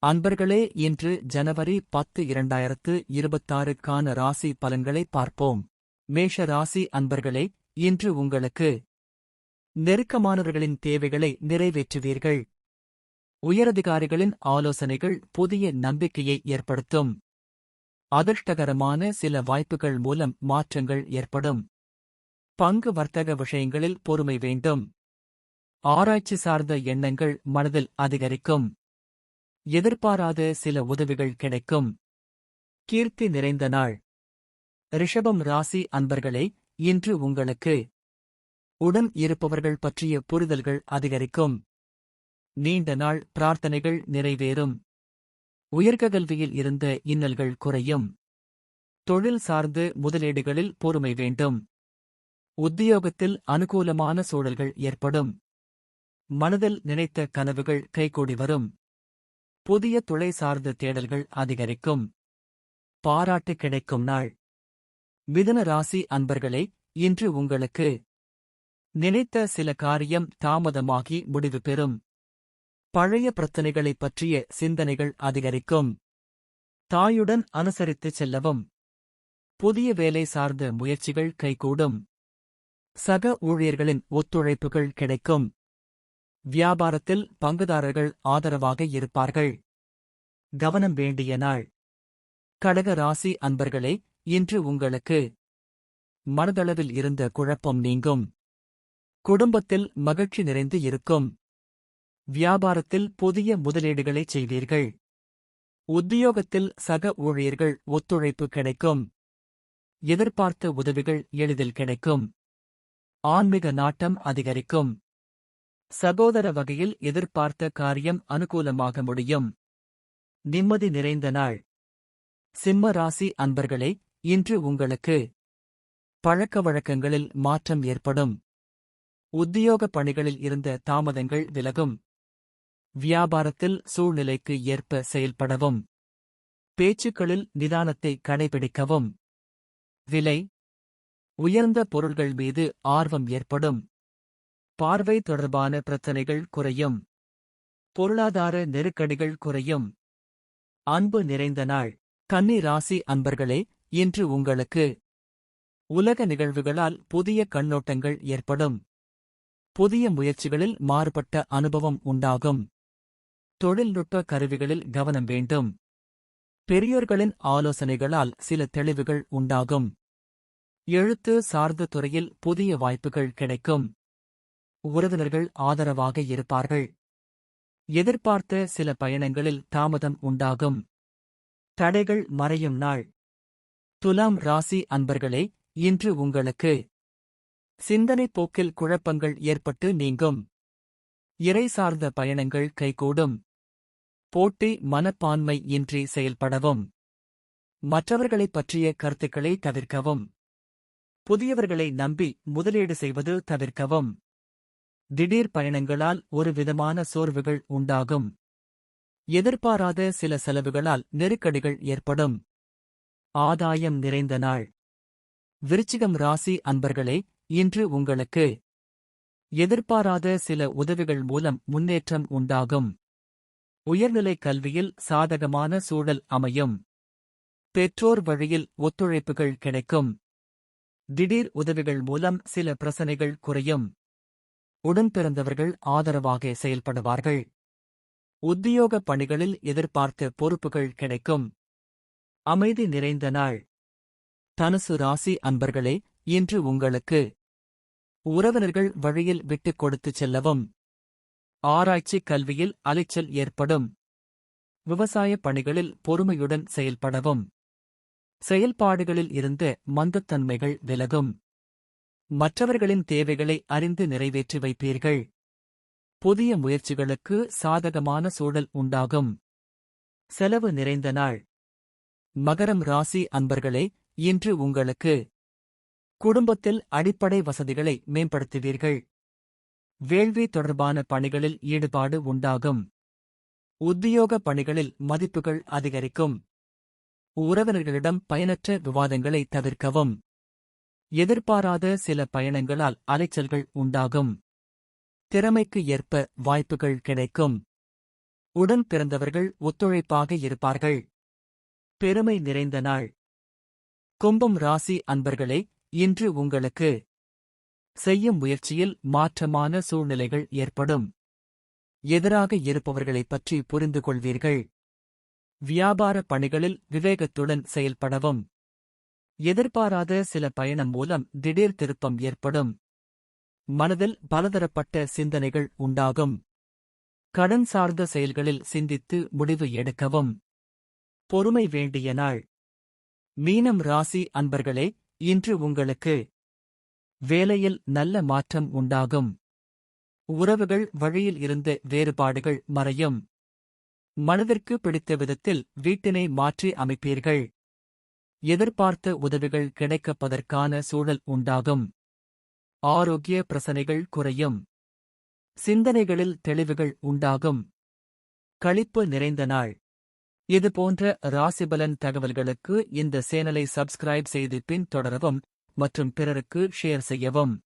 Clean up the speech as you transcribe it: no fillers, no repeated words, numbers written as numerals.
அன்பர்களே, இன்று ஜனவரி 10 2026க்கான ராசி பலன்களை பார்ப்போம். மேஷ ராசி அன்பர்களே, இன்று உங்களுக்கு நெருக்கமானவர்களின் தேவைகளை நிறைவேற்றுவீர்கள். உயரதிகாரிகளின் ஆலோசனைகள் புதிய நம்பிக்கையை ஏற்படுத்தும். அதிர்ஷ்டகரமான சில வாய்ப்புகள் மூலம் மாற்றங்கள் ஏற்படும். பங்கு வர்த்தக விஷயங்களில் பொறுமை வேண்டும். ஆராய்ச்சி சார்ந்த எண்ணங்கள் மனதில் அதிகரிக்கும். எதிர்பாராத சில உதவிகள் கிடைக்கும். கீர்த்தி நிறைந்த நாள். ரிஷபம் ராசி அன்பர்களே, இன்று உங்களுக்கு உடன் இருப்பவர்கள் பற்றிய புரிதல்கள் அதிகரிக்கும். நீண்ட நாள் பிரார்த்தனைகள் நிறைவேறும். உயர்கல்வியில் இருந்த இன்னல்கள் குறையும். தொழில் சார்ந்து முதலீடுகளில் பொறுமை வேண்டும். உத்தியோகத்தில் அனுகூலமான சூழல்கள் ஏற்படும். மனதில் நினைத்த கனவுகள் கைகூடி வரும். புதிய துறை சார்ந்த தேடல்கள் அதிகரிக்கும். பாராட்டு கிடைக்கும் நாள். மிதுன ராசி அன்பர்களே, இன்று உங்களுக்கு நினைத்த சில காரியம் தாமதமாகி முடிவு பெறும். பழைய பிரச்சனைகளைப் பற்றிய சிந்தனைகள் அதிகரிக்கும். தாயுடன் அனுசரித்துச் செல்லவும். புதிய வேலை சார்ந்த முயற்சிகள் கைகூடும். சக ஊழியர்களின் ஒத்துழைப்புகள் கிடைக்கும். வியாபாரத்தில் பங்குதாரர்கள் ஆதரவாக இருப்பார்கள். கவனம் வேண்டிய நாள். கடக ராசி அன்பர்களே, இன்று உங்களுக்கு மனதளவில் இருந்த குழப்பம் நீங்கும். குடும்பத்தில் மகிழ்ச்சி நிறைந்து இருக்கும். வியாபாரத்தில் புதிய முதலீடுகளைச் செய்வீர்கள். உத்தியோகத்தில் சக ஊழியர்கள் ஒத்துழைப்பு கிடைக்கும். எதிர்பார்த்த உதவிகள் எளிதில் கிடைக்கும். ஆன்மீக நாட்டம் அதிகரிக்கும். சகோதர வகையில் எதிர்பார்த்த காரியம் அனுகூலமாக முடியும். நிம்மதி நிறைந்த நாள். சிம்ம ராசி அன்பர்களே, இன்று உங்களுக்கு பழக்க வழக்கங்களில் மாற்றம் ஏற்படும். உத்தியோக பணிகளில் இருந்த தாமதங்கள் விலகும். வியாபாரத்தில் சூழ்நிலைக்கு ஏற்ப செயல்படவும். பேச்சுக்களில் நிதானத்தை கடைபிடிக்கவும். விலை உயர்ந்த பொருள்கள் மீது ஆர்வம் ஏற்படும். பார்வை தொடர்பான பிரச்சனைகள் குறையும். பொருளாதார நெருக்கடிகள் குறையும். அன்பு நிறைந்த நாள். கன்னி ராசி அன்பர்களே, இன்று உங்களுக்கு உலக நிகழ்வுகளால் புதிய கண்ணோட்டங்கள் ஏற்படும். புதிய முயற்சிகளில் மாறுபட்ட அனுபவம் உண்டாகும். தொழில்நுட்ப கருவிகளில் கவனம் வேண்டும். பெரியோர்களின் ஆலோசனைகளால் சில தெளிவுகள் உண்டாகும். எழுத்து சார்ந்த துறையில் புதிய வாய்ப்புகள் கிடைக்கும். உறவினர்கள் ஆதரவாக இருப்பார்கள். எதிர்பார்த்த சில பயணங்களில் தாமதம் உண்டாகும். தடைகள் மறையும் நாள். துலாம் ராசி அன்பர்களே, இன்று உங்களுக்கு சிந்தனை போக்கில் குழப்பங்கள் ஏற்பட்டு நீங்கும். இறை சார்ந்த பயணங்கள் கைகூடும். போட்டி மனப்பான்மை இன்றி செயல்படவும். மற்றவர்களைப் பற்றிய கருத்துக்களை தவிர்க்கவும். புதியவர்களை நம்பி முதலீடு செய்வது தவிர்க்கவும். திடீர் பயணங்களால் ஒரு விதமான சோர்வுகள் உண்டாகும். எதிர்பாராத சில செலவுகளால் நெருக்கடிகள் ஏற்படும். ஆதாயம் நிறைந்த நாள். விருச்சிகம் ராசி அன்பர்களே, இன்று உங்களுக்கு எதிர்பாராத சில உதவிகள் மூலம் முன்னேற்றம் உண்டாகும். உயர்நிலை கல்வியில் சாதகமான சூழல் அமையும். பெற்றோர் வழியில் ஒத்துழைப்புகள் கிடைக்கும். திடீர் உதவிகள் மூலம் சில பிரச்சனைகள் குறையும். உடன்பிறந்தவர்கள் ஆதரவாக செயல்படுவார்கள். உத்தியோக பணிகளில் எதிர்பார்த்த பொறுப்புகள் கிடைக்கும். அமைதி நிறைந்த நாள். தனுசு ராசி அன்பர்களே, இன்று உங்களுக்கு உறவினர்கள் வழியில் விட்டுக் கொடுத்துச் செல்லவும். ஆராய்ச்சி கல்வியில் அலைச்சல் ஏற்படும். விவசாய பணிகளில் பொறுமையுடன் செயல்படவும். செயல்பாடுகளில் இருந்த மந்தத்தன்மைகள் விலகும். மற்றவர்களின் தேவைகளை அறிந்து நிறைவேற்றி வைப்பீர்கள். புதிய முயற்சிகளுக்கு சாதகமான சூழல் உண்டாகும். செலவு நிறைந்த நாள். மகரம் ராசி அன்பர்களே, இன்று உங்களுக்கு குடும்பத்தில் அடிப்படை வசதிகளை மேம்படுத்துவீர்கள். வேள்வி தொடர்பான பணிகளில் ஈடுபாடு உண்டாகும். உத்தியோக பணிகளில் மதிப்புகள் அதிகரிக்கும். உறவினர்களிடம் பயனற்ற விவாதங்களை தவிர்க்கவும். எதிர்பாராத சில பயணங்களால் அலைச்சல்கள் உண்டாகும். திறமைக்கு ஏற்ப வாய்ப்புகள் கிடைக்கும். உடன் பிறந்தவர்கள் ஒத்துழைப்பாக இருப்பார்கள். பெருமை நிறைந்த நாள். கும்பம் ராசி அன்பர்களே, இன்று உங்களுக்கு செய்யும் முயற்சியில் மாற்றமான சூழ்நிலைகள் ஏற்படும். எதிராக இருப்பவர்களைப் பற்றி புரிந்து கொள்வீர்கள். வியாபார பணிகளில் விவேகத்துடன் செயல்படவும். எதிர்பாராத சில பயணம் மூலம் திடீர் திருப்பம் ஏற்படும். மனதில் பலதரப்பட்ட சிந்தனைகள் உண்டாகும். கடன் சார்ந்த செயல்களில் சிந்தித்து முடிவு எடுக்கவும். பொறுமை வேண்டிய நாள். மீனம் ராசி அன்பர்களே, இன்று உங்களுக்கு வேலையில் நல்ல மாற்றம் உண்டாகும். உறவுகள் வழியில் இருந்த வேறுபாடுகள் மறையும். மனதிற்கு பிடித்த விதத்தில் வீட்டினை மாற்றி அமைப்பீர்கள். எதிர்பார்த்த உதவிகள் கிடைக்கப்பதற்கான சூழல் உண்டாகும். ஆரோக்கிய பிரச்சனைகள் குறையும். சிந்தனைகளில் தெளிவுகள் உண்டாகும். களிப்பு நிறைந்த நாள். இதுபோன்ற ராசிபலன் தகவல்களுக்கு இந்த சேனலை சப்ஸ்கிரைப் செய்து பின் தொடரவும் மற்றும் பிறருக்கு ஷேர் செய்யவும்.